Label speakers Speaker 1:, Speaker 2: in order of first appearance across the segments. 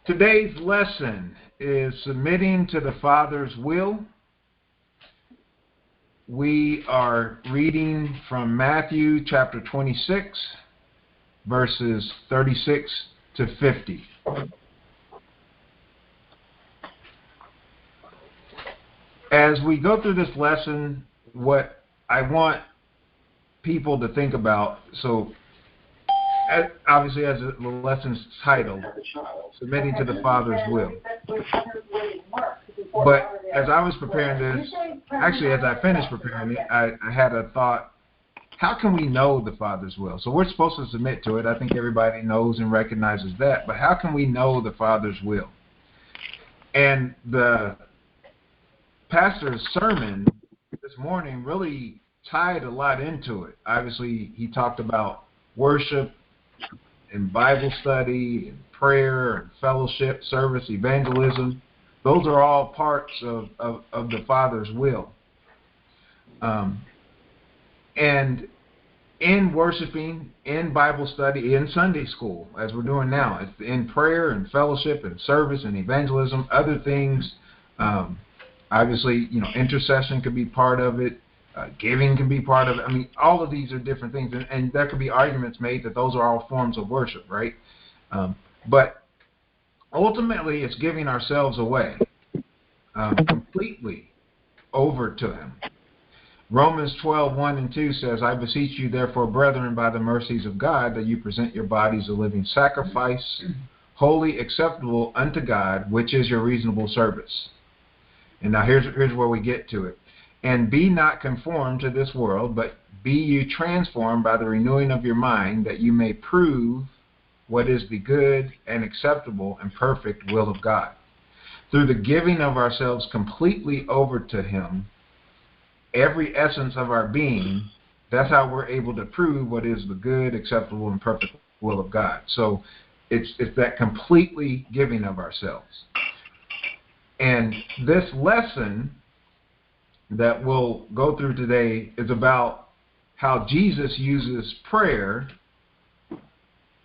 Speaker 1: Today's lesson is submitting to the Father's will. We are reading from Matthew chapter 26, verses 36 to 50. As we go through this lesson, what I want people to think about, obviously as the lesson's titled, submitting to the Father's will. But as I was preparing this, actually as I finished preparing it, I had a thought, how can we know the Father's will? So we're supposed to submit to it. I think everybody knows and recognizes that. But how can we know the Father's will? And the pastor's sermon this morning really tied a lot into it. Obviously, he talked about worship and Bible study and prayer and fellowship, service, evangelism. Those are all parts of the Father's will. And in worshiping, in Bible study, in Sunday school, as we're doing now, it's in prayer and fellowship and service and evangelism, other things, obviously, intercession could be part of it. Giving can be part of it. I mean, all of these are different things, and there could be arguments made that those are all forms of worship, right? But ultimately, it's giving ourselves away completely over to Him. Romans 12:1 and 2 says, I beseech you, therefore, brethren, by the mercies of God, that you present your bodies a living sacrifice, wholly acceptable unto God, which is your reasonable service. And now here's where we get to it. And be not conformed to this world, but be you transformed by the renewing of your mind, that you may prove what is the good and acceptable and perfect will of God. Through the giving of ourselves completely over to Him, every essence of our being, that's how we're able to prove what is the good, acceptable, and perfect will of God. So it's that completely giving of ourselves. And this lesson that we'll go through today is about how Jesus uses prayer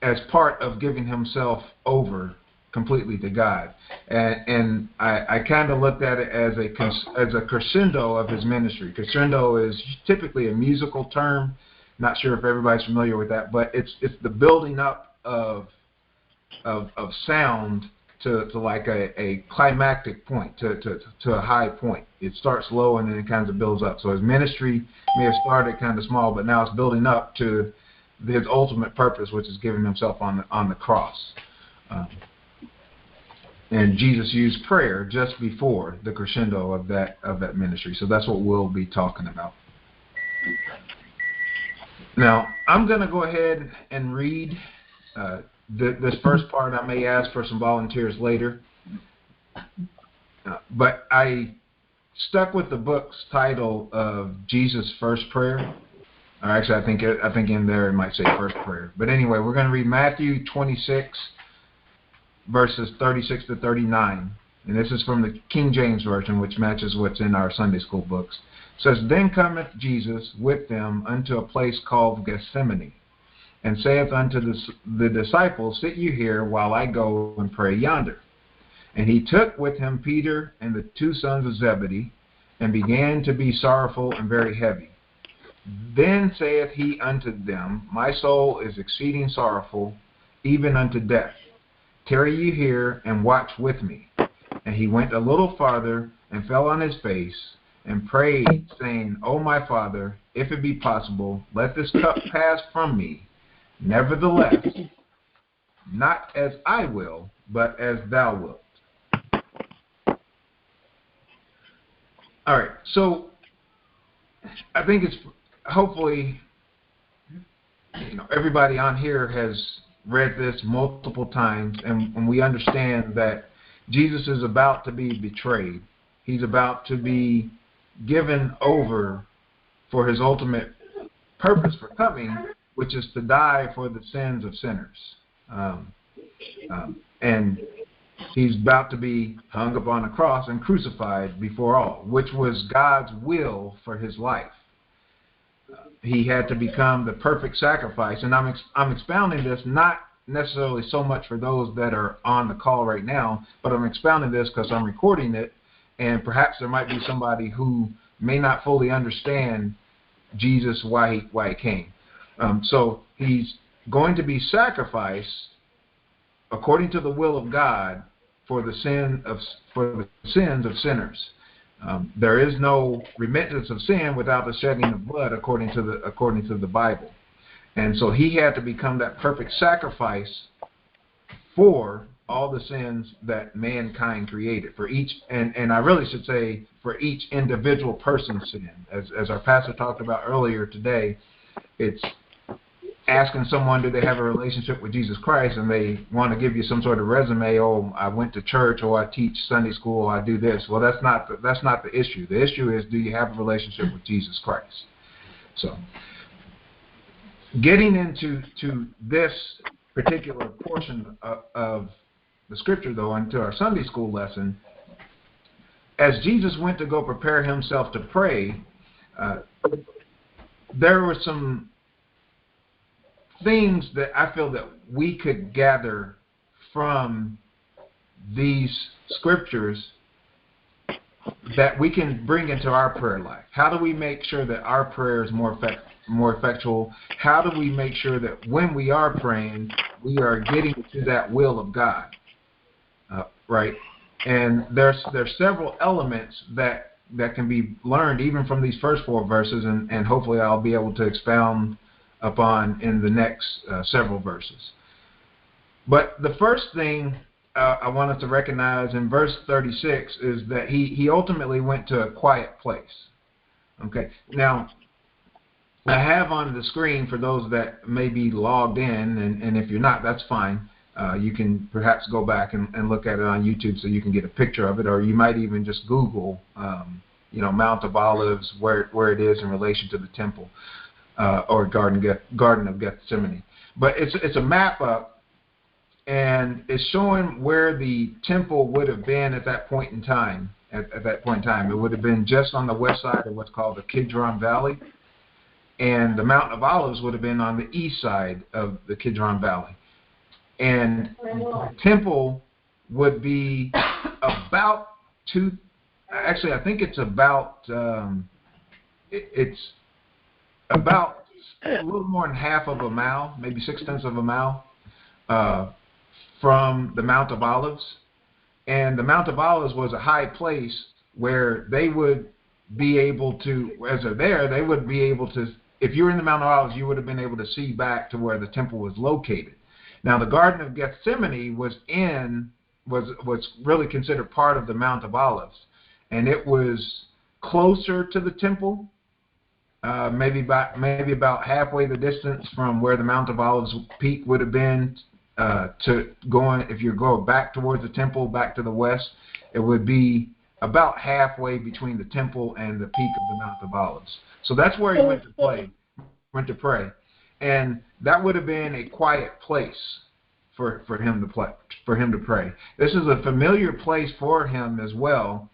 Speaker 1: as part of giving Himself over completely to God. And I kind of looked at it as a crescendo of His ministry. Crescendo is typically a musical term. Not sure if everybody's familiar with that, but it's the building up of sound to like a climactic point, to a high point. It starts low and then it kind of builds up. So His ministry may have started kind of small, but now it's building up to His ultimate purpose, which is giving Himself on the cross. And Jesus used prayer just before the crescendo of that ministry. So that's what we'll be talking about. Now, I'm going to go ahead and read this first part. I may ask for some volunteers later. But I stuck with the book's title of Jesus' First Prayer. Or actually, I think in there it might say First Prayer. But anyway, we're going to read Matthew 26, verses 36 to 39. And this is from the King James Version, which matches what's in our Sunday school books. It says, Then cometh Jesus with them unto a place called Gethsemane, and saith unto the disciples, Sit you here while I go and pray yonder. And He took with Him Peter and the two sons of Zebedee, and began to be sorrowful and very heavy. Then saith He unto them, My soul is exceeding sorrowful, even unto death. Tarry you here and watch with me. And He went a little farther and fell on His face and prayed, saying, O my Father, if it be possible, let this cup pass from me. Nevertheless, not as I will, but as Thou wilt. All right, so I think it's hopefully, everybody on here has read this multiple times, and we understand that Jesus is about to be betrayed. He's about to be given over for His ultimate purpose for coming, which is to die for the sins of sinners. And He's about to be hung upon a cross and crucified before all, which was God's will for His life. He had to become the perfect sacrifice. And I'm expounding this not necessarily so much for those that are on the call right now, but I'm expounding this because I'm recording it, and perhaps there might be somebody who may not fully understand Jesus, why he came. So he's going to be sacrificed according to the will of God for the sins of sinners. There is no remittance of sin without the shedding of blood, according to the Bible. And so he had to become that perfect sacrifice for all the sins that mankind created, for each, and I really should say for each individual person's sin. As our pastor talked about earlier today, it's asking someone, do they have a relationship with Jesus Christ, and they want to give you some sort of resume, oh, I went to church, or I teach Sunday school, or I do this. Well, that's not the issue. The issue is, do you have a relationship with Jesus Christ? So, getting into this particular portion of the scripture, though, into our Sunday school lesson, as Jesus went to go prepare himself to pray, there were some things that I feel that we could gather from these scriptures that we can bring into our prayer life. How do we make sure that our prayer is more effectual? How do we make sure that when we are praying, we are getting to that will of God? Right? And there's several elements that can be learned even from these first 4 verses, and hopefully I'll be able to expound upon in the next several verses. But the first thing I wanted to recognize in verse 36 is that he ultimately went to a quiet place. Okay, now I have on the screen, for those that may be logged in, and if you're not, that's fine. You can perhaps go back and look at it on YouTube so you can get a picture of it, or you might even just Google, Mount of Olives, where it is in relation to the temple. Or Garden of Gethsemane. But it's a map up, and it's showing where the temple would have been at that point in time. At that point in time, it would have been just on the west side of what's called the Kidron Valley, and the Mount of Olives would have been on the east side of the Kidron Valley. And the temple would be about I think it's about it's about a little more than half of a mile, maybe 6/10 of a mile, from the Mount of Olives. And the Mount of Olives was a high place where they would be able to, as they're there, they would be able to, if you were in the Mount of Olives, you would have been able to see back to where the temple was located. Now, the Garden of Gethsemane was really considered part of the Mount of Olives, and it was closer to the temple. Maybe about halfway the distance from where the Mount of Olives peak would have been to going. If you're going back towards the temple, back to the west, it would be about halfway between the temple and the peak of the Mount of Olives. So that's where he went to pray, and that would have been a quiet place for him to pray. This is a familiar place for him as well.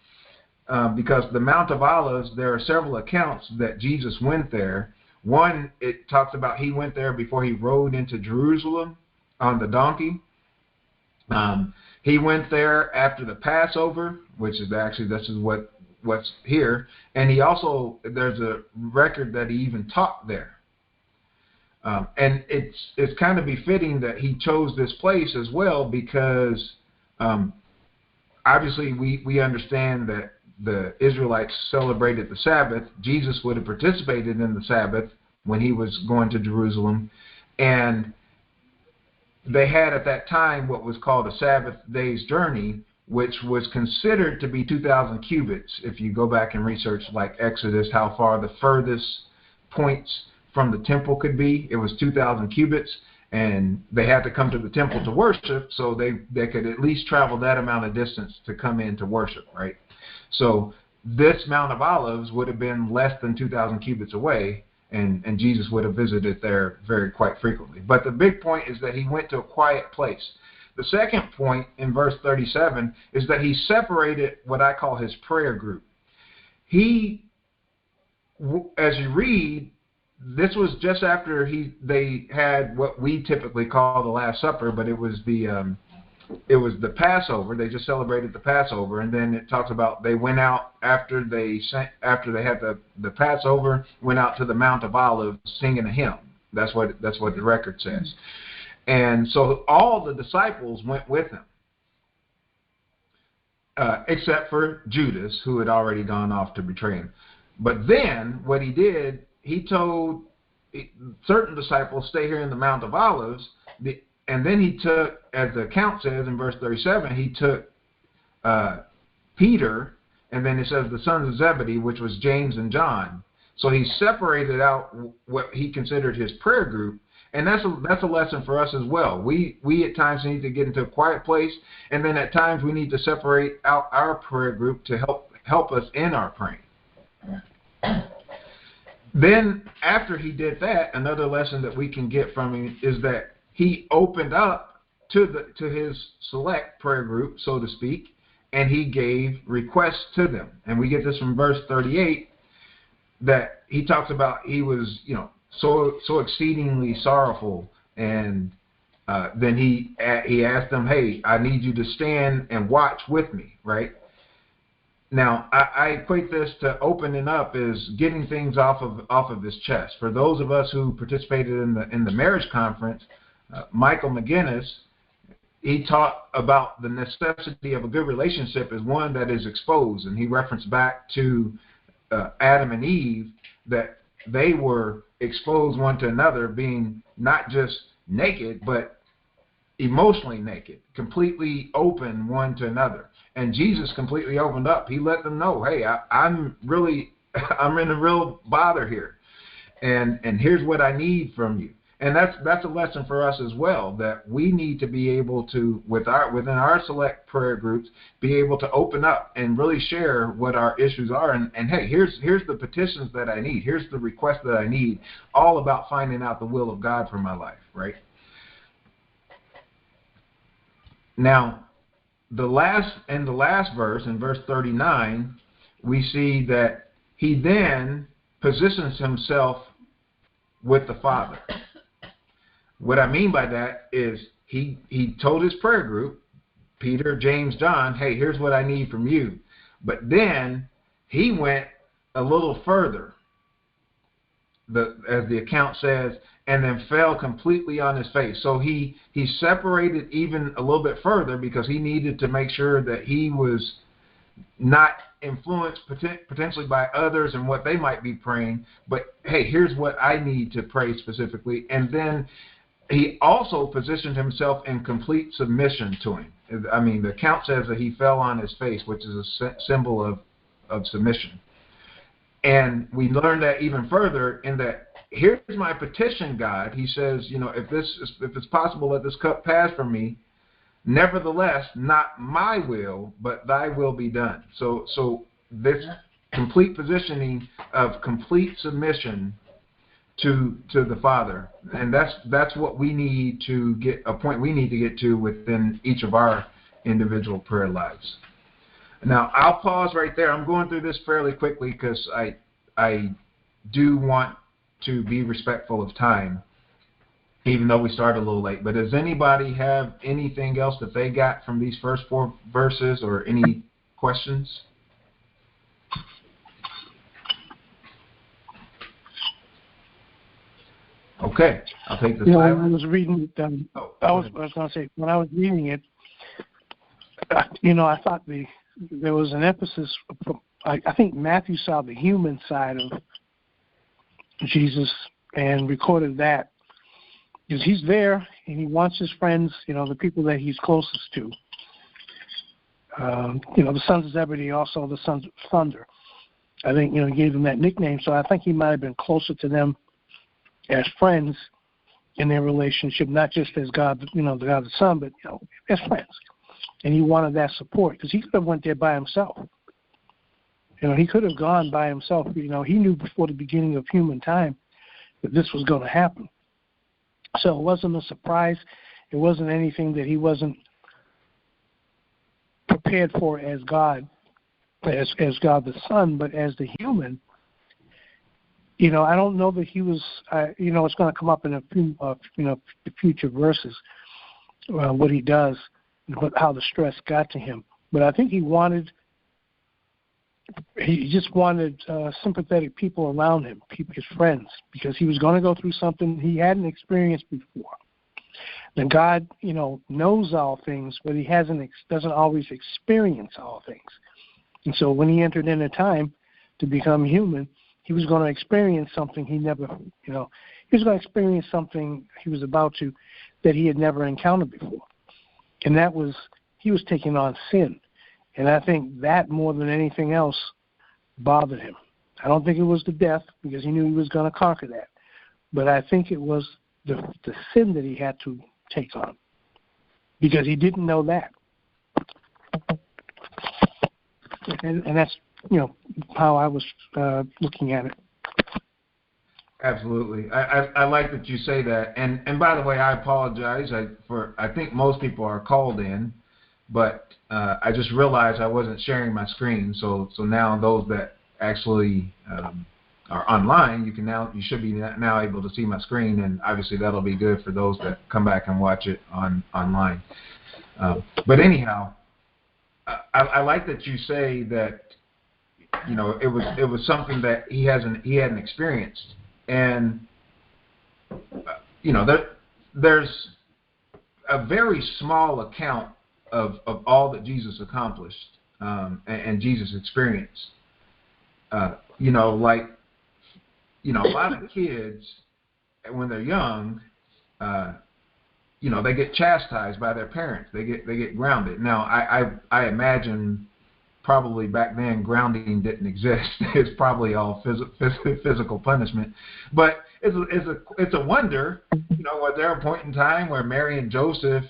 Speaker 1: Because the Mount of Olives, there are several accounts that Jesus went there. One, it talks about he went there before he rode into Jerusalem on the donkey. He went there after the Passover, which is actually, this is what's here. And he also, there's a record that he even taught there. And it's kind of befitting that he chose this place as well, because obviously we understand that the Israelites celebrated the Sabbath. Jesus would have participated in the Sabbath when he was going to Jerusalem. And they had at that time what was called a Sabbath day's journey, which was considered to be 2,000 cubits. If you go back and research like Exodus, how far the furthest points from the temple could be, it was 2,000 cubits. And they had to come to the temple to worship, so they could at least travel that amount of distance to come in to worship, right? So this Mount of Olives would have been less than 2,000 cubits away, and Jesus would have visited there quite frequently. But the big point is that he went to a quiet place. The second point in verse 37 is that he separated what I call his prayer group. He, as you read, this was just after they had what we typically call the Last Supper, but it was the Passover. They just celebrated the Passover, and then it talks about they went out after they had the Passover, went out to the Mount of Olives singing a hymn. That's what the record says. And so all the disciples went with him, except for Judas, who had already gone off to betray him. But then what he did, he told certain disciples, stay here in the Mount of Olives, and then he took, as the account says in verse 37, he took Peter, and then it says the sons of Zebedee, which was James and John. So he separated out what he considered his prayer group, and that's a lesson for us as well. We at times need to get into a quiet place, and then at times we need to separate out our prayer group to help us in our praying. Then after he did that, another lesson that we can get from him is that he opened up to his select prayer group, so to speak, and he gave requests to them. And we get this from verse 38, that he talks about he was, so exceedingly sorrowful, and then he asked them, hey, I need you to stand and watch with me, right? Now, I equate this to opening up as getting things off of his chest. For those of us who participated in the marriage conference, Michael McGinnis, he taught about the necessity of a good relationship as one that is exposed, and he referenced back to Adam and Eve, that they were exposed one to another, being not just naked, but emotionally naked, completely open one to another. And Jesus completely opened up. He let them know, hey, I'm in a real bother here, and here's what I need from you. And that's a lesson for us as well, that we need to be able to, within our select prayer groups, be able to open up and really share what our issues are. And hey, here's the petitions that I need. Here's the requests that I need, all about finding out the will of God for my life, right? Now, the last verse, in verse 39, we see that he then positions himself with the Father. What I mean by that is he told his prayer group, Peter, James, John, hey, here's what I need from you. But then he went a little further, as the account says, and then fell completely on his face. So he separated even a little bit further, because he needed to make sure that he was not influenced potentially by others and what they might be praying, but hey, here's what I need to pray specifically. And then he also positioned himself in complete submission to him. I mean, the account says that he fell on his face, which is a symbol of submission. And we learn that even further in that, here's my petition, God. He says, if it's possible, let this cup pass from me. Nevertheless, not my will, but thy will be done. So this complete positioning of complete submission to the Father, and that's what we need to get, a point we need to get to within each of our individual prayer lives. Now, I'll pause right there. I'm going through this fairly quickly because I do want to be respectful of time, even though we started a little late. But does anybody have anything else that they got from these first 4 verses, or any questions? Okay, I'll take this.
Speaker 2: When I was reading, I was going to say, when I was reading it, I thought there was an emphasis. I think Matthew saw the human side of Jesus and recorded that, because he's there and he wants his friends, the people that he's closest to. The sons of Zebedee, also the sons of thunder. I think, he gave them that nickname, so I think he might have been closer to them as friends in their relationship, not just as God, the God the Son, but, as friends. And he wanted that support, because he could have went there by himself. He could have gone by himself. He knew before the beginning of human time that this was going to happen. So it wasn't a surprise. It wasn't anything that he wasn't prepared for as God, as God the Son, but as the human. I don't know that he was. It's going to come up in a few, the future verses, what he does, how the stress got to him. But I think he just wanted sympathetic people around him, his friends, because he was going to go through something he hadn't experienced before. And God, knows all things, but he doesn't always experience all things. And so when he entered into time to become human, he was going to experience something he was going to experience something he was about to, that he had never encountered before. And he was taking on sin. And I think that more than anything else bothered him. I don't think it was the death, because he knew he was going to conquer that. But I think it was the sin that he had to take on, because he didn't know that. And that's, how I was looking at it.
Speaker 1: Absolutely. I like that you say that. And by the way, I apologize. I think most people are called in, but I just realized I wasn't sharing my screen. So now those that actually are online, you should be now able to see my screen, and obviously that'll be good for those that come back and watch it online. But anyhow, I like that you say that it was something that he hadn't experienced, and there's a very small account of all that Jesus accomplished and Jesus experienced. A lot of kids, when they're young, they get chastised by their parents. They get grounded. Now, I imagine probably back then grounding didn't exist. It's probably all physical punishment. But it's a wonder, was there a point in time where Mary and Joseph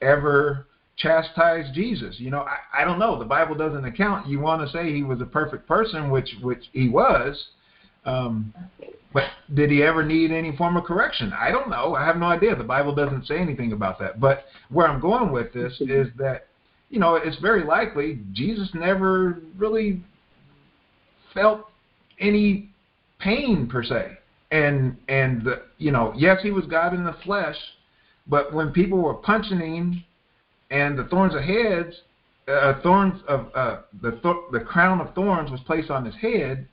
Speaker 1: ever chastised Jesus? I don't know. The Bible doesn't account. You want to say he was a perfect person, which he was. But did he ever need any form of correction? I don't know. I have no idea. The Bible doesn't say anything about that. But where I'm going with this is that, it's very likely Jesus never really felt any pain per se. And yes, he was God in the flesh, but when people were punching him and the thorns of heads, the crown of thorns was placed on his head,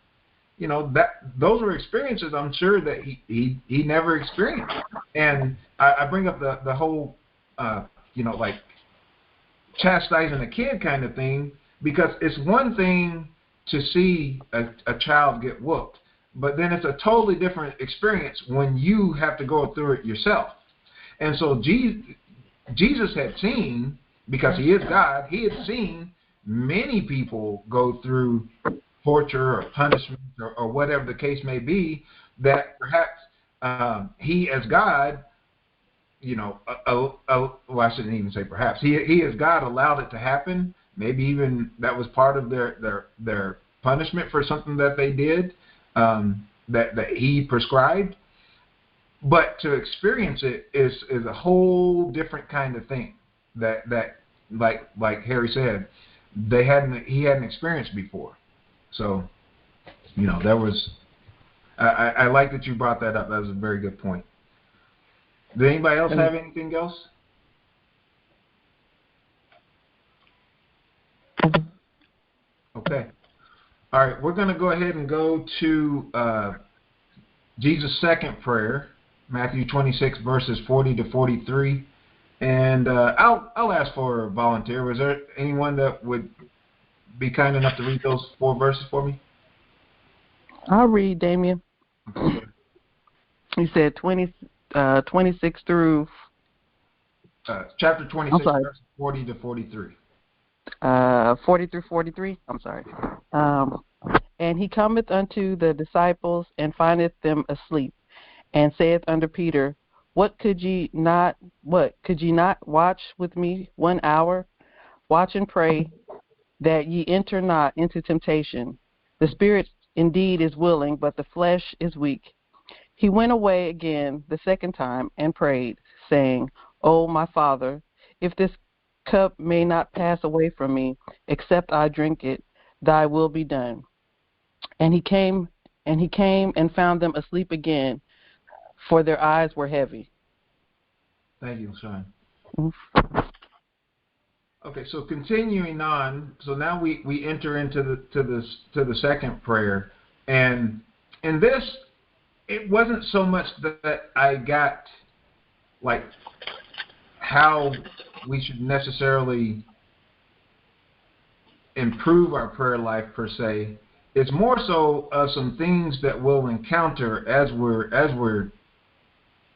Speaker 1: those were experiences I'm sure that he never experienced. And I bring up the whole, like chastising a kid kind of thing, because it's one thing to see a child get whooped, but then it's a totally different experience when you have to go through it yourself. And so Jesus had seen, because he is God, he had seen many people go through torture or punishment or whatever the case may be, that perhaps he as God, I shouldn't even say perhaps, he as God allowed it to happen. Maybe even that was part of their punishment for something that they did, that he prescribed. But to experience it is a whole different kind of thing that like Harry said, he hadn't experienced before. So, there was. I like that you brought that up. That was a very good point. Did anybody else have anything else? Okay. All right. We're going to go ahead and go to Jesus' second prayer, Matthew 26 verses 40 to 43, and I'll ask for a volunteer. Was there anyone that would be kind enough to read those 4 verses for me?
Speaker 3: I'll read, Damien.
Speaker 1: Okay.
Speaker 3: You said 26 through...
Speaker 1: chapter 26, verses 40 to 43.
Speaker 3: 40 through 43? I'm sorry. And he cometh unto the disciples, and findeth them asleep, and saith unto Peter, What could ye not watch with me 1 hour? Watch and pray, that ye enter not into temptation. The spirit indeed is willing, but the flesh is weak. He went away again the second time and prayed, saying, O my Father, if this cup may not pass away from me, except I drink it, thy will be done. And he came And he came and found them asleep again, for their eyes were heavy.
Speaker 1: Thank you, Sean.
Speaker 3: Mm-hmm.
Speaker 1: Okay, so continuing on, so now we enter into the second prayer, and in this, it wasn't so much that I got like how we should necessarily improve our prayer life per se. It's more so some things that we'll encounter as we're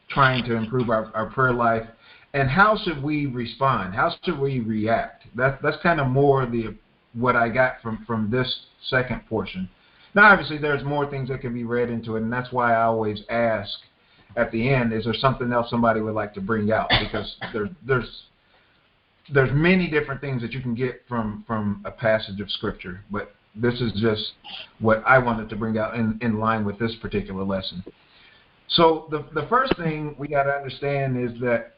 Speaker 1: trying to improve our prayer life, and how should we respond? How should we react? That's kind of more what I got from this second portion. Now, obviously, there's more things that can be read into it, and that's why I always ask at the end, is there something else somebody would like to bring out? Because there's many different things that you can get from a passage of Scripture, but this is just what I wanted to bring out in line with this particular lesson. So the first thing we got to understand is that,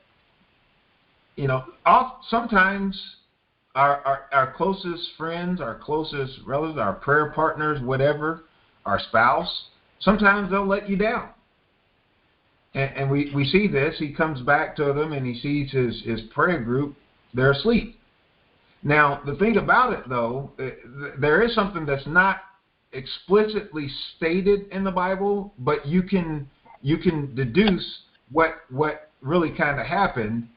Speaker 1: sometimes our closest friends, our closest relatives, our prayer partners, whatever, our spouse, sometimes they'll let you down. And we see this. He comes back to them and he sees his prayer group, they're asleep. Now, the thing about it, though, there is something that's not explicitly stated in the Bible, but you can deduce what really kind of happened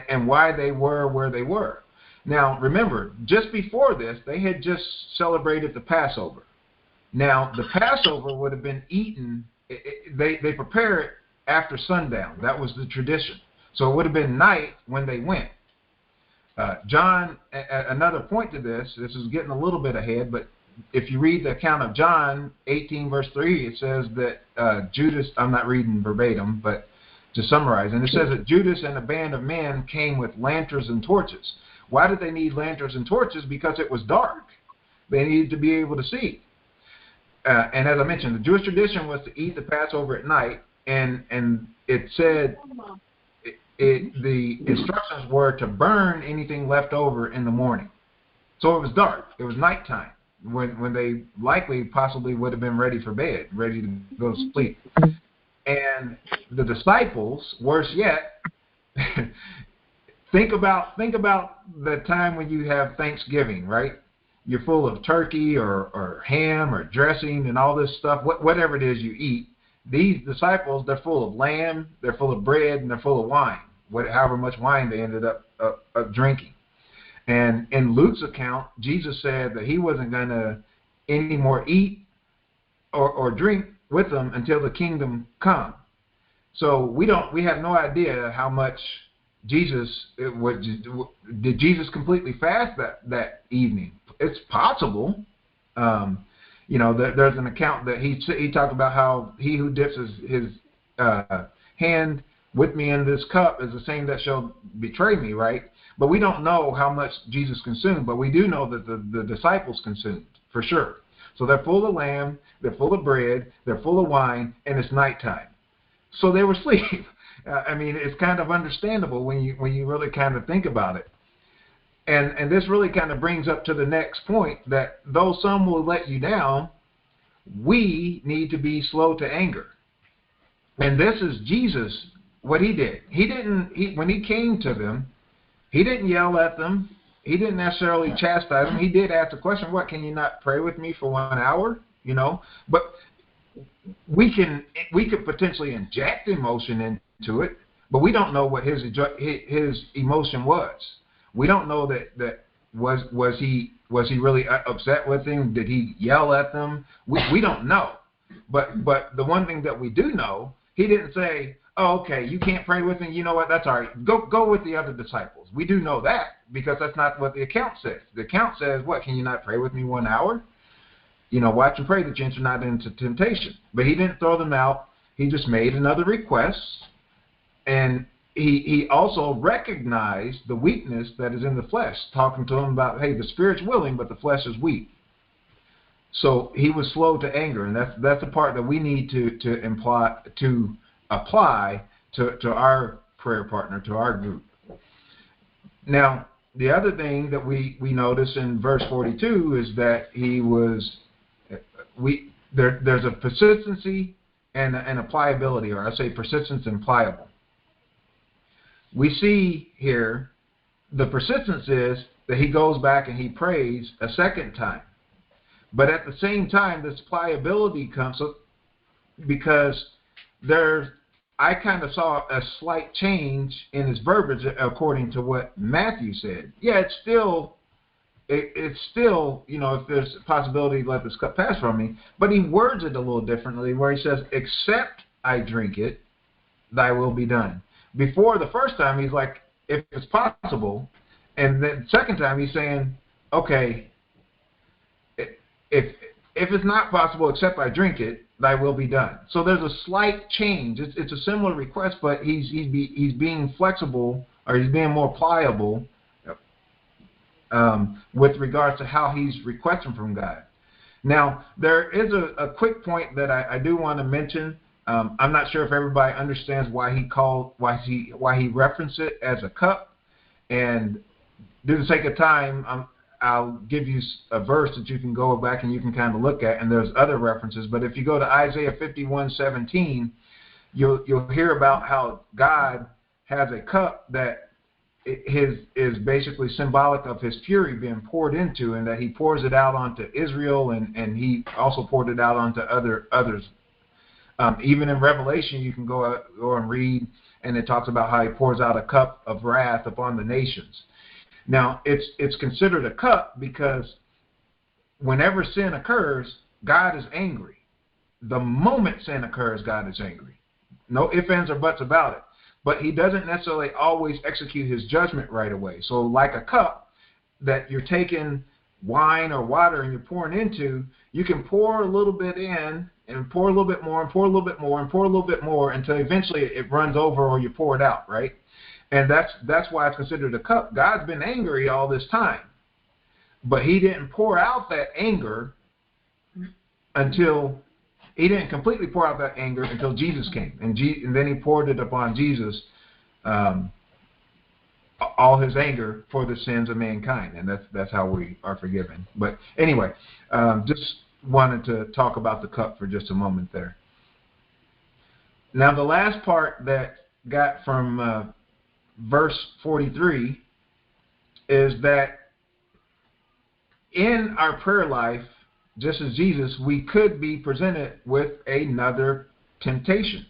Speaker 1: and why they were where they were. Now, remember, just before this, they had just celebrated the Passover. Now, the Passover would have been eaten, they prepare it after sundown. That was the tradition. So it would have been night when they went. John, another point to this is getting a little bit ahead, but if you read the account of John 18, verse 3, it says that Judas, I'm not reading verbatim, but to summarize, and it says that Judas and a band of men came with lanterns and torches. Why did they need lanterns and torches? Because it was dark. They needed to be able to see. And as I mentioned, the Jewish tradition was to eat the Passover at night, and it said the instructions were to burn anything left over in the morning. So it was dark. It was nighttime when they likely possibly would have been ready for bed, ready to go to sleep. And the disciples, worse yet, think about the time when you have Thanksgiving, right? You're full of turkey or ham or dressing and all this stuff, whatever it is you eat. These disciples, they're full of lamb, they're full of bread, and they're full of wine, however much wine they ended up drinking. And in Luke's account, Jesus said that he wasn't going to any more eat or drink with them until the kingdom come. So we have no idea how much did Jesus completely fast that evening? It's possible. There's an account that he talked about how he who dips his hand with me in this cup is the same that shall betray me, right? But we don't know how much Jesus consumed, but we do know that the disciples consumed, for sure. So they're full of lamb, they're full of bread, they're full of wine, and it's nighttime. So they were asleep. It's kind of understandable when you really kind of think about it. And this really kind of brings up to the next point, that though some will let you down, we need to be slow to anger. And this is Jesus, what he did. When he came to them, he didn't yell at them. He didn't necessarily chastise them. He did ask the question, what, can you not pray with me for 1 hour? But we could potentially inject emotion into it, but we don't know what his emotion was. We don't know that was he really upset with him? Did he yell at them? We don't know. But the one thing that we do know, he didn't say, oh, okay, you can't pray with me. You know what? That's all right. Go with the other disciples. We do know that because that's not what the account says. The account says, what, can you not pray with me 1 hour? Watch and pray that you enter not into temptation. But he didn't throw them out. He just made another request. And he also recognized the weakness that is in the flesh, talking to them about, hey, the spirit's willing, but the flesh is weak. So he was slow to anger, and that's the part that we need to apply to our prayer partner, to our group. Now, the other thing that we notice in verse 42 is that there's a persistency and a pliability, or I say persistence and pliable. We see here the persistence is that he goes back and he prays a second time. But at the same time, this pliability comes up because I kind of saw a slight change in his verbiage according to what Matthew said. Yeah, it's still, if there's a possibility, let this cup pass from me. But he words it a little differently, where he says, except I drink it, thy will be done. Before the first time, he's like, if it's possible. And then the second time, he's saying, okay, if it's not possible except I drink it, thy will be done. So there's a slight change. It's a similar request, but he's being flexible, or he's being more pliable with regards to how he's requesting from God. Now, there is a quick point that I do want to mention. I'm not sure if everybody understands why he referenced it as a cup. And due to the sake of time, I'll give you a verse that you can go back and you can kind of look at, and there's other references. But if you go to Isaiah 51:17, you'll hear about how God has a cup that is basically symbolic of his fury being poured into, and that he pours it out onto Israel, and he also poured it out onto others. Even in Revelation, you can go and read, and it talks about how he pours out a cup of wrath upon the nations. Now, it's considered a cup because whenever sin occurs, God is angry. The moment sin occurs, God is angry. No ifs, ands, or buts about it. But he doesn't necessarily always execute his judgment right away. So like a cup that you're taking wine or water and you're pouring into, you can pour a little bit in and pour a little bit more and pour a little bit more and pour a little bit more until eventually it runs over or you pour it out, right? And that's why it's considered a cup. God's been angry all this time, but he didn't pour out that anger he didn't completely pour out that anger until Jesus came, and then he poured it upon Jesus, all his anger for the sins of mankind, and that's how we are forgiven. But anyway, just wanted to talk about the cup for just a moment there. Now, the last part that got from verse 43 is that in our prayer life, just as Jesus, we could be presented with another temptation.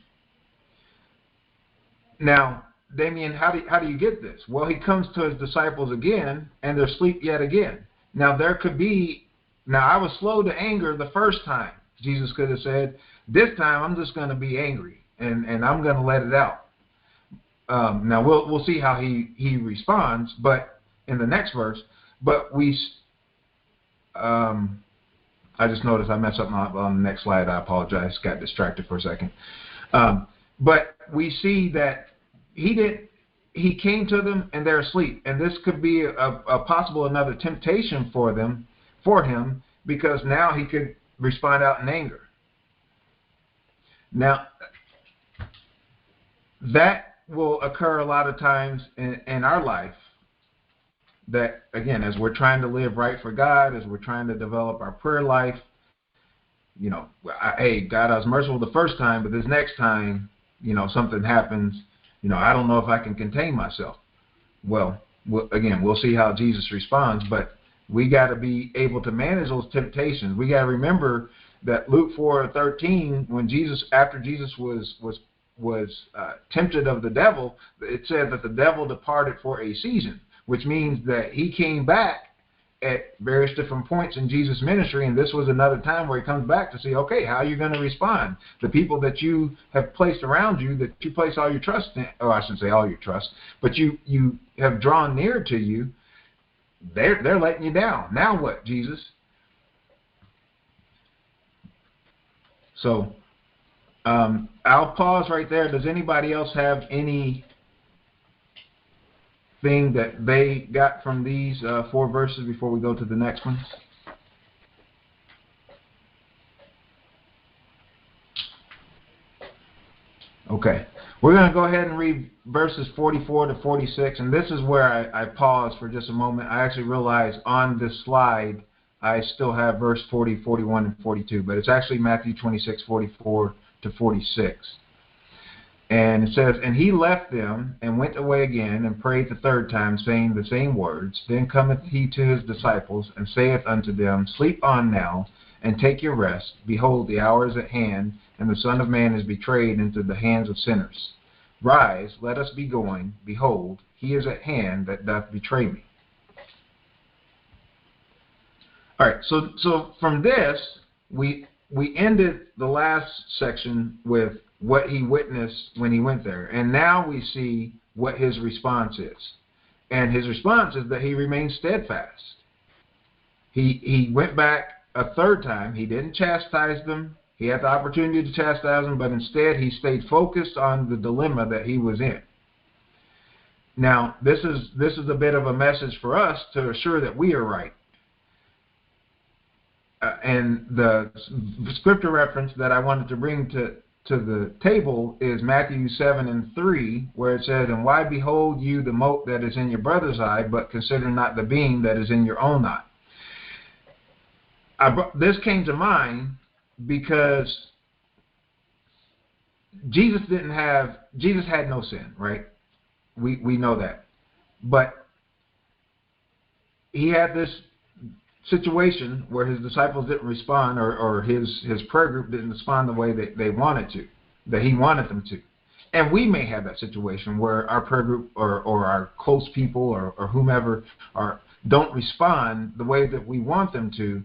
Speaker 1: Now, Damien, how do you get this? Well, he comes to his disciples again, and they're asleep yet again. Now, I was slow to anger the first time. Jesus could have said, this time I'm just going to be angry, and I'm going to let it out. Now, we'll see how he responds, but in the next verse. But I just noticed I messed up on the next slide. I apologize. Got distracted for a second. But we see that he came to them and they're asleep. And this could be a possible another temptation for him, because now he could respond out in anger. Now, that will occur a lot of times in our life. That, again, as we're trying to live right for God, as we're trying to develop our prayer life, hey, God, I was merciful the first time, but this next time, something happens, I don't know if I can contain myself. Well, again, we'll see how Jesus responds, but we got to be able to manage those temptations. We got to remember that Luke 4:13, after Jesus was tempted of the devil, it said that the devil departed for a season, which means that he came back at various different points in Jesus' ministry, and this was another time where he comes back to see, okay, how are you going to respond? The people that you have placed around you, that you place all your trust in, or I shouldn't say all your trust, but you have drawn near to you, they're letting you down. Now what, Jesus? So I'll pause right there. Does anybody else have any thing that they got from these 4 verses before we go to the next ones? Okay. We're going to go ahead and read verses 44 to 46, and this is where I pause for just a moment. I actually realized on this slide I still have verse 40, 41, and 42, but it's actually Matthew 26, 44 to 46. And it says, and he left them and went away again and prayed the third time, saying the same words. Then cometh he to his disciples and saith unto them, Sleep on now, and take your rest. Behold, the hour is at hand, and the Son of Man is betrayed into the hands of sinners. Rise, let us be going. Behold, he is at hand that doth betray me. All right, so from this, we ended the last section with what he witnessed when he went there. And now we see what his response is. And his response is that he remained steadfast. He went back a third time. He didn't chastise them. He had the opportunity to chastise them, but instead he stayed focused on the dilemma that he was in. Now, this is a bit of a message for us to assure that we are right. And the scripture reference that I wanted to bring to the table is Matthew 7:3, where it says, And why behold you the mote that is in your brother's eye, but consider not the beam that is in your own eye? This came to mind because Jesus had no sin, right? We know that. But he had this situation where his disciples didn't respond, or his prayer group didn't respond the way that they wanted to, that he wanted them to. And we may have that situation where our prayer group or our close people or whomever don't respond the way that we want them to.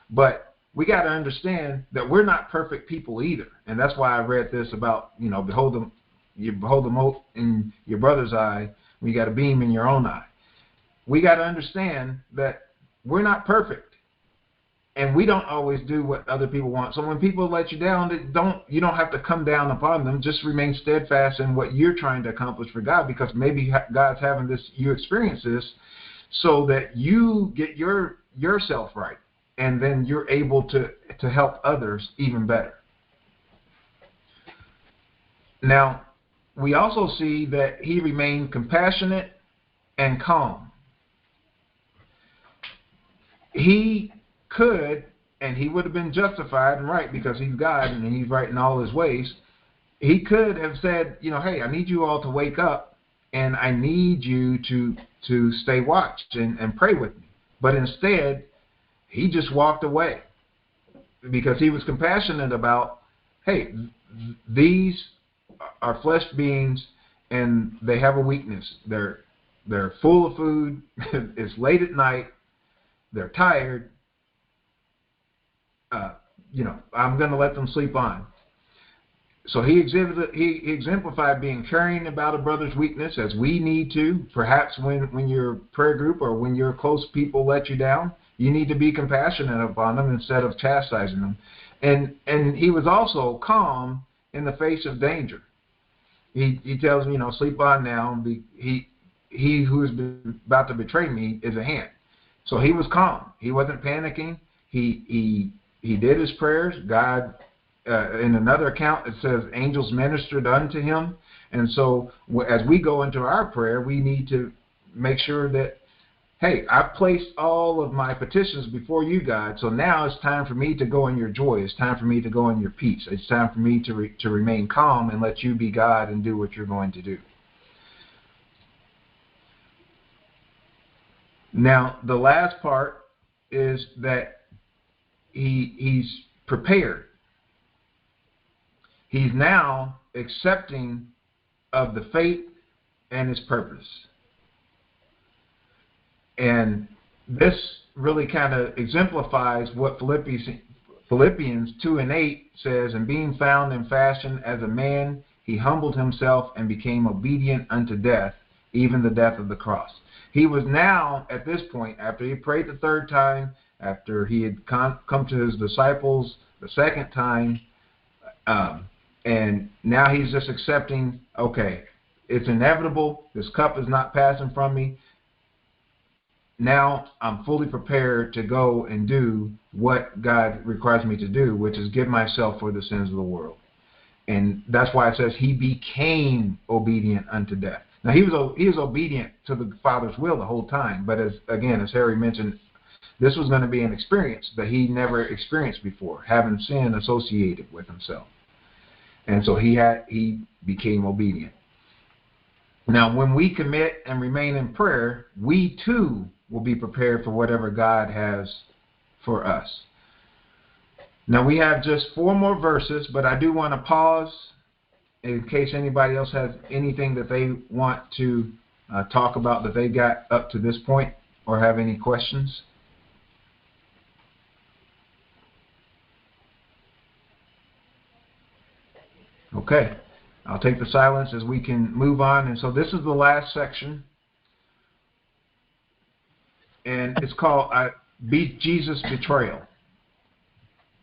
Speaker 1: But we got to understand that we're not perfect people either. And that's why I read this about, behold the mote in your brother's eye, when you got a beam in your own eye. We got to understand that we're not perfect, and we don't always do what other people want. So when people let you down, you don't have to come down upon them. Just remain steadfast in what you're trying to accomplish for God, because maybe God's having you experience this so that you get yourself right, and then you're able to help others even better. Now, we also see that he remained compassionate and calm. He could, and he would have been justified and right because he's God and he's right in all his ways. He could have said, hey, I need you all to wake up, and I need you to stay watched and pray with me. But instead, he just walked away because he was compassionate about, hey, these are flesh beings and they have a weakness. They're full of food. It's late at night. They're tired. I'm going to let them sleep on. So he exemplified being caring about a brother's weakness, as we need to. Perhaps when your prayer group or when your close people let you down, you need to be compassionate upon them instead of chastising them. And he was also calm in the face of danger. He tells me, sleep on now. He who is about to betray me is at hand. So he was calm. He wasn't panicking. He did his prayers. God, in another account, it says angels ministered unto him. And so as we go into our prayer, we need to make sure that, hey, I've placed all of my petitions before you, God. So now it's time for me to go in your joy. It's time for me to go in your peace. It's time for me to remain calm and let you be God and do what you're going to do. Now, the last part is that he's prepared. He's now accepting of the fate and his purpose. And this really kind of exemplifies what Philippians 2:8 says, And being found in fashion as a man, he humbled himself and became obedient unto death, even the death of the cross. He was now, at this point, after he prayed the third time, after he had come to his disciples the second time, and now he's just accepting, okay, it's inevitable. This cup is not passing from me. Now I'm fully prepared to go and do what God requires me to do, which is give myself for the sins of the world. And that's why it says he became obedient unto death. Now, he was obedient to the Father's will the whole time, but as Harry mentioned This was going to be an experience that he never experienced before, having sin associated with himself. And so he became obedient. Now, when we commit and remain in prayer, we too will be prepared for whatever God has for us. Now, we have just 4 more verses, but I do want to pause in case anybody else has anything that they want to talk about that they got up to this point or have any questions. Okay, I'll take the silence as we can move on. And so this is the last section, and it's called Jesus' Betrayal.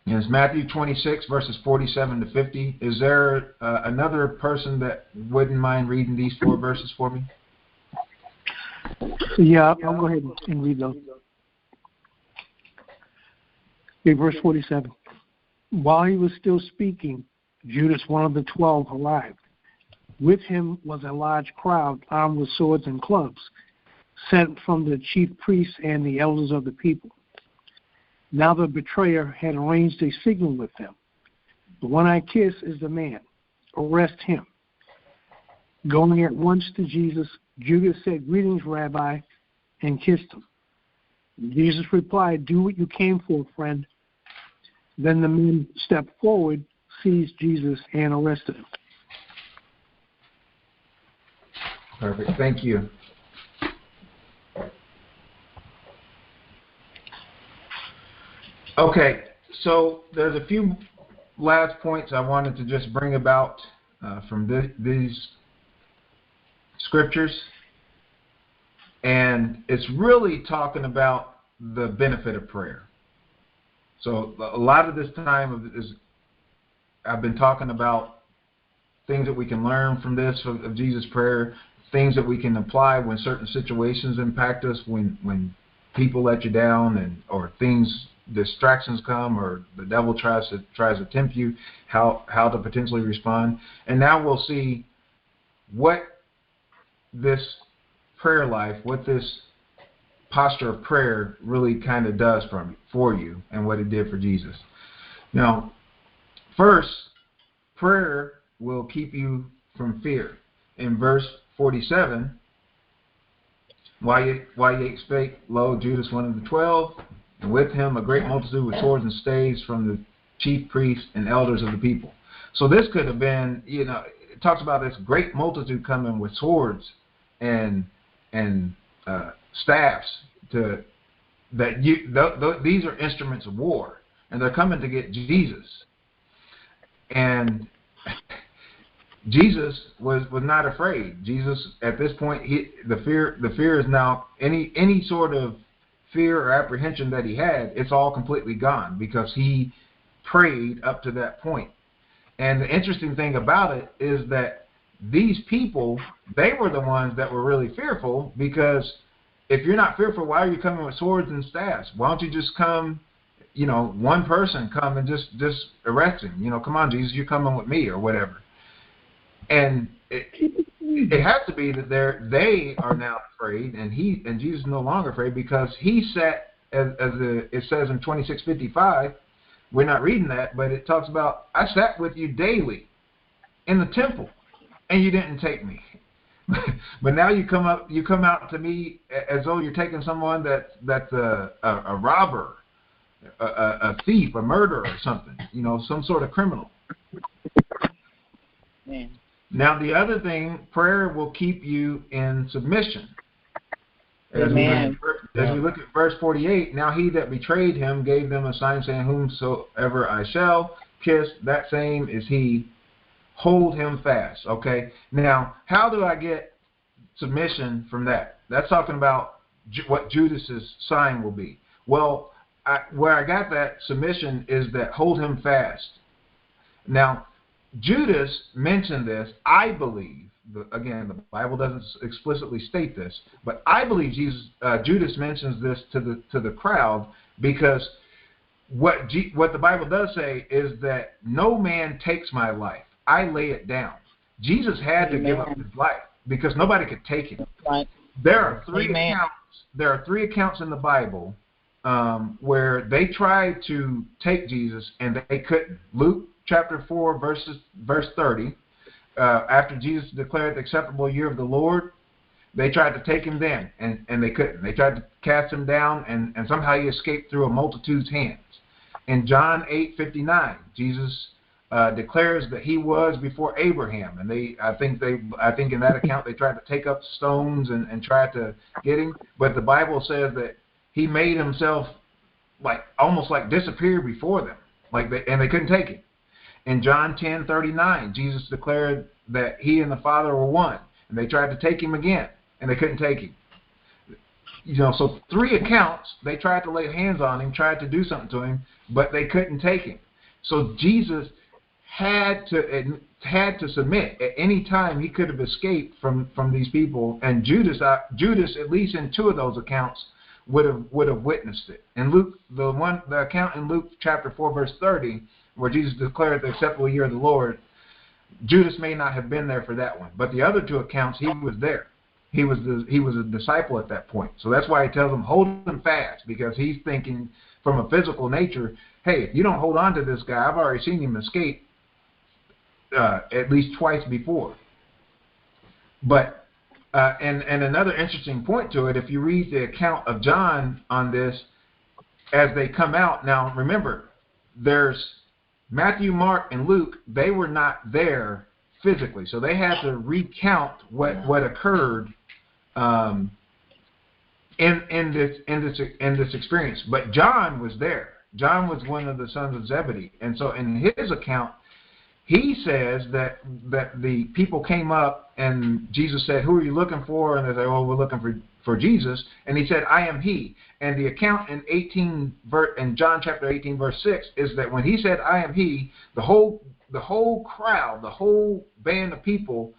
Speaker 1: And it's Matthew 26, verses 47 to 50. Is there another person that wouldn't mind reading these 4 verses for me?
Speaker 2: Yeah, I'll go ahead and read those. Okay, verse 47. While he was still speaking, Judas, one of the 12, arrived. With him was a large crowd armed with swords and clubs, sent from the chief priests and the elders of the people. Now the betrayer had arranged a signal with them. The one I kiss is the man. Arrest him. Going at once to Jesus, Judas said, "Greetings, Rabbi," and kissed him. Jesus replied, "Do what you came for, friend." Then the men stepped forward, seized Jesus, and arrested him.
Speaker 1: Perfect. Thank you. Okay, so there's a few last points I wanted to just bring about from these scriptures, and it's really talking about the benefit of prayer. So a lot of this time I've been talking about things that we can learn from this, of Jesus' prayer, things that we can apply when certain situations impact us, when people let you down, or distractions come, or the devil tries to tempt you, how to potentially respond. And now we'll see what this prayer life, what this posture of prayer really kind of does for you, and what it did for Jesus. Now, first, prayer will keep you from fear. In verse 47, why yet spake, lo, Judas, one of the 12, and with him a great multitude with swords and staves from the chief priests and elders of the people. So this could have been, it talks about this great multitude coming with swords and staffs. These are instruments of war, and they're coming to get Jesus. And Jesus was not afraid. Jesus, at this point, the fear is now, any sort of fear or apprehension that he had, it's all completely gone, because he prayed up to that point. And the interesting thing about it is that these people, they were the ones that were really fearful, because if you're not fearful, why are you coming with swords and staffs? Why don't you just come, one person come and just arrest him? Come on, Jesus, you're coming with me, or whatever. And it has to be that they are now afraid, and Jesus is no longer afraid, because he sat, as it says in 26:55. We're not reading that, but it talks about, I sat with you daily in the temple, and you didn't take me. But now you come out to me as though you're taking someone that's a robber, a thief, a murderer, or something. Some sort of criminal.
Speaker 3: Man.
Speaker 1: Now, the other thing, prayer will keep you in submission. As we look at verse 48, now he that betrayed him gave them a sign, saying, whomsoever I shall kiss, that same is he. Hold him fast. Okay? Now, how do I get submission from that? That's talking about what Judas's sign will be. Well, where I got that submission is that hold him fast. Now, Judas mentioned this, I believe. Again, the Bible doesn't explicitly state this, but I believe Judas mentions this to the crowd, because what the Bible does say is that no man takes my life. I lay it down. Jesus had to give up his life because nobody could take him.
Speaker 3: Right.
Speaker 1: There are three accounts in the Bible where they tried to take Jesus and they couldn't. Luke chapter 4, verse 30, after Jesus declared the acceptable year of the Lord, they tried to take him then, and they couldn't. They tried to cast him down, and somehow he escaped through a multitude's hands. In John 8:59, Jesus declares that he was before Abraham, and I think in that account they tried to take up stones and try to get him, but the Bible says that he made himself almost like disappear before them, and they couldn't take him. In John 10:39, Jesus declared that he and the Father were one, and they tried to take him again, and they couldn't take him. So 3 accounts, they tried to lay hands on him, tried to do something to him, but they couldn't take him. So Jesus had to submit. At any time, he could have escaped from these people, and Judas, at least in 2 of those accounts, would have witnessed it. And Luke, the account in Luke chapter 4, verse 30, where Jesus declared the acceptable year of the Lord, Judas may not have been there for that one, but the other 2 accounts, he was there. He was a disciple at that point. So that's why he tells them, hold him fast, because he's thinking from a physical nature, hey, if you don't hold on to this guy, I've already seen him escape at least twice before. But and another interesting point to it, if you read the account of John on this, as they come out, now remember, there's Matthew, Mark, and Luke, they were not there physically, so they had to recount what occurred in this experience. But John was there. John was one of the sons of Zebedee, and so in his account, he says that the people came up and Jesus said, "Who are you looking for?" And they said, "Oh, we're looking for Jesus." And he said, "I am he." And the account in John chapter 18, verse 6 is that when he said, "I am he," the whole crowd, the whole band of people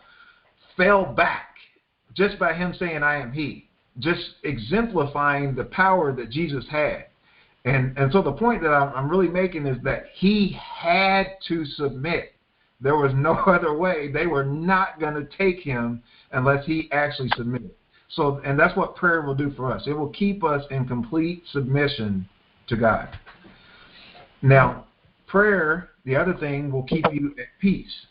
Speaker 1: fell back just by him saying, "I am he," just exemplifying the power that Jesus had. And so the point that I'm really making is that he had to submit. There was no other way. They were not going to take him unless he actually submitted. So, and that's what prayer will do for us. It will keep us in complete submission to God. Now, prayer, the other thing, will keep you at peace.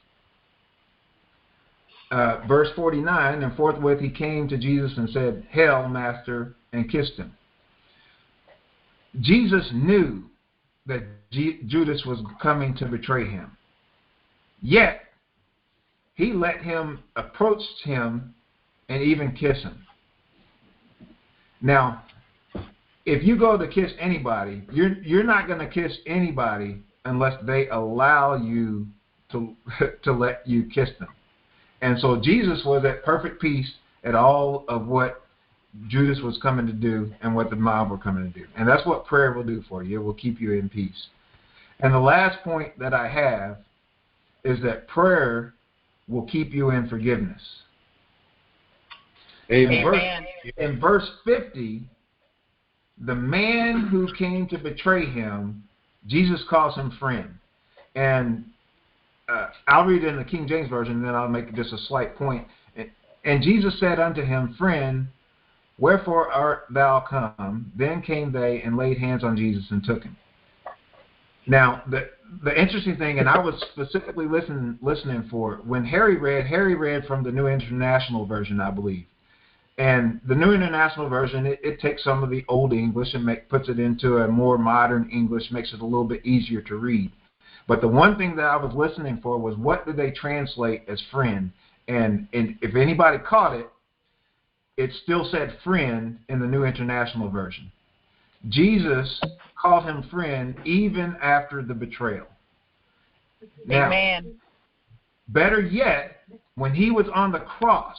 Speaker 1: Verse 49, and forthwith he came to Jesus and said, "Hail, Master," and kissed him. Jesus knew that Judas was coming to betray him. Yet, he let him approach him and even kiss him. Now, if you go to kiss anybody, you're not going to kiss anybody unless they allow you to let you kiss them. And so Jesus was at perfect peace at all of what Judas was coming to do and what the mob were coming to do. And that's what prayer will do for you. It will keep you in peace. And the last point that I have is that prayer will keep you in forgiveness.
Speaker 4: Amen.
Speaker 1: In verse 50, the man who came to betray him, Jesus calls him friend. And I'll read it in the King James Version, and then I'll make just a slight point. And Jesus said unto him, "Friend, wherefore art thou come?" Then came they and laid hands on Jesus and took him. Now, the interesting thing, and I was specifically listening for it, when Harry read from the New International Version, I believe. And the New International Version, it takes some of the old English and puts it into a more modern English, makes it a little bit easier to read. But the one thing that I was listening for was, what did they translate as friend? And if anybody caught it, it still said friend in the New International Version. Jesus called him friend even after the betrayal. Now,
Speaker 4: Amen.
Speaker 1: Better yet, when he was on the cross,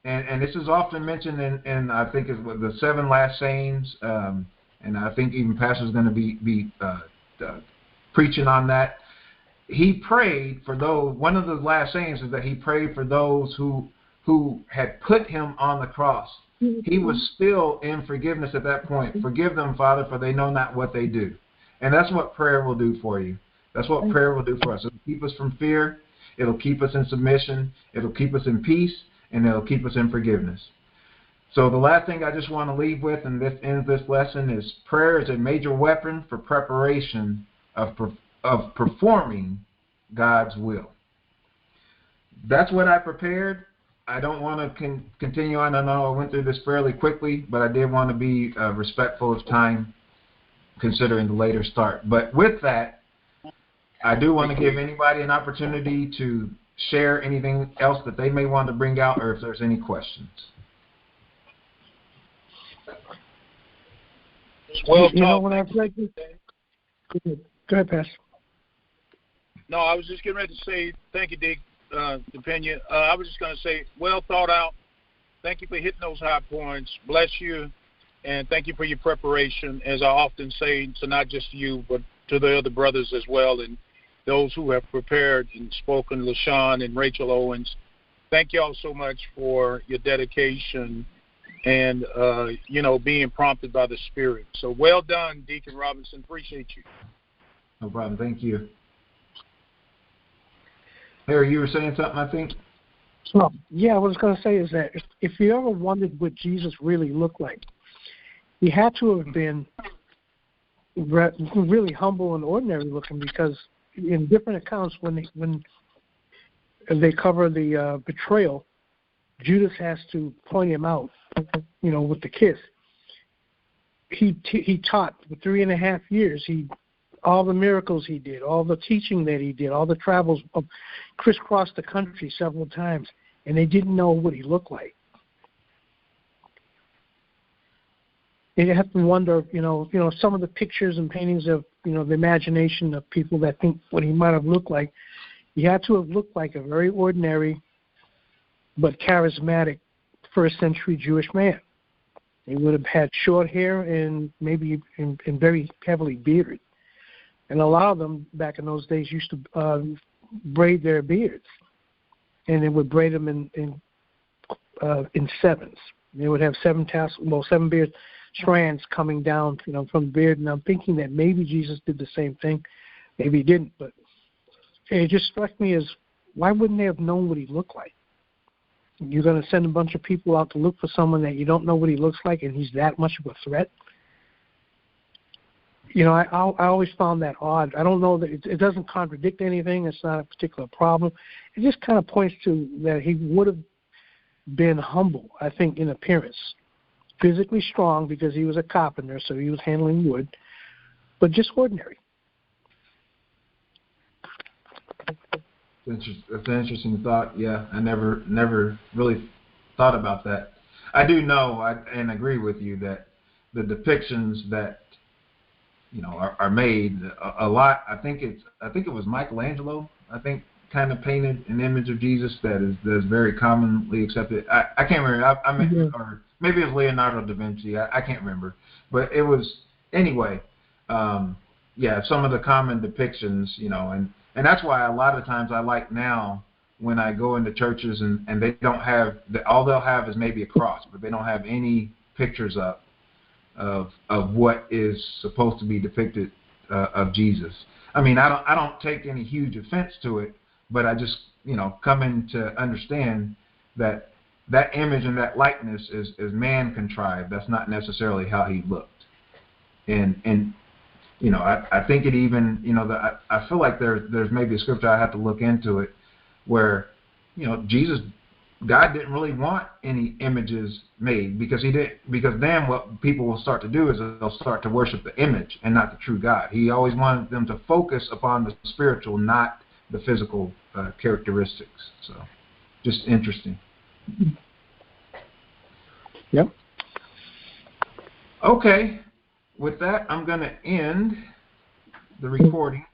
Speaker 1: and this is often mentioned in I think it's the 7 last sayings, and I think even Pastor's going to be preaching on that. He prayed for those. One of the last sayings is that he prayed for those who had put him on the cross. He was still in forgiveness at that point. "Forgive them, Father, for they know not what they do." And that's what prayer will do for you. That's what prayer will do for us. It'll keep us from fear. It'll keep us in submission. It'll keep us in peace. And it'll keep us in forgiveness. So the last thing I just want to leave with, and this ends this lesson, is prayer is a major weapon for preparation of performing God's will. That's what I prepared. I don't want to continue on. I know I went through this fairly quickly, but I did want to be respectful of time considering the later start. But with that, I do want to give anybody an opportunity to share anything else that they may want to bring out, or if there's any questions.
Speaker 4: Well,
Speaker 2: you know, when I've read this, go ahead, Pastor.
Speaker 4: No, I was just getting ready to say thank you, Dick, Damien. I was just going to say, well thought out. Thank you for hitting those high points. Bless you, and thank you for your preparation. As I often say, to not just you, but to the other brothers as well, and those who have prepared and spoken, LaShawn and Rachel Owens. Thank you all so much for your dedication and, being prompted by the Spirit. So well done, Deacon Robinson. Appreciate you.
Speaker 1: No problem. Thank you. Harry, you were saying something, I think?
Speaker 2: So, yeah, what I was going to say is that if you ever wondered what Jesus really looked like, he had to have been really humble and ordinary looking, because in different accounts, when they cover the betrayal, Judas has to point him out, with the kiss. He taught for 3.5 years. All the miracles he did, all the teaching that he did, all the travels, crisscrossed the country several times, and they didn't know what he looked like. You have to wonder, some of the pictures and paintings of, the imagination of people that think what he might have looked like. He had to have looked like a very ordinary but charismatic first-century Jewish man. He would have had short hair and maybe and very heavily bearded. And a lot of them back in those days used to braid their beards, and they would braid them in sevens. They would have seven beard strands coming down, from the beard. And I'm thinking that maybe Jesus did the same thing. Maybe he didn't, but it just struck me as, why wouldn't they have known what he looked like? You're going to send a bunch of people out to look for someone that you don't know what he looks like, and he's that much of a threat? I always found that odd. I don't know that it doesn't contradict anything. It's not a particular problem. It just kind of points to that he would have been humble, I think, in appearance. Physically strong because he was a carpenter, so he was handling wood, but just ordinary.
Speaker 1: That's an interesting thought. Yeah, I never really thought about that. I do know and agree with you that the depictions that are made a lot. I think it was Michelangelo. I think kind of painted an image of Jesus that is very commonly accepted. I can't remember. Or maybe it was Leonardo da Vinci. I can't remember. But it was anyway. Some of the common depictions, and that's why a lot of times I like now when I go into churches and they don't have all they'll have is maybe a cross, but they don't have any pictures up of what is supposed to be depicted of Jesus. I mean, I don't take any huge offense to it, but I just come in to understand that image and that likeness is man contrived. That's not necessarily how he looked. And I think it even I feel like there's maybe a scripture I have to look into it where God didn't really want any images made because then what people will start to do is they'll start to worship the image and not the true God. He always wanted them to focus upon the spiritual, not the physical characteristics. So, just interesting.
Speaker 2: Yep.
Speaker 1: Okay. With that, I'm going to end the recording.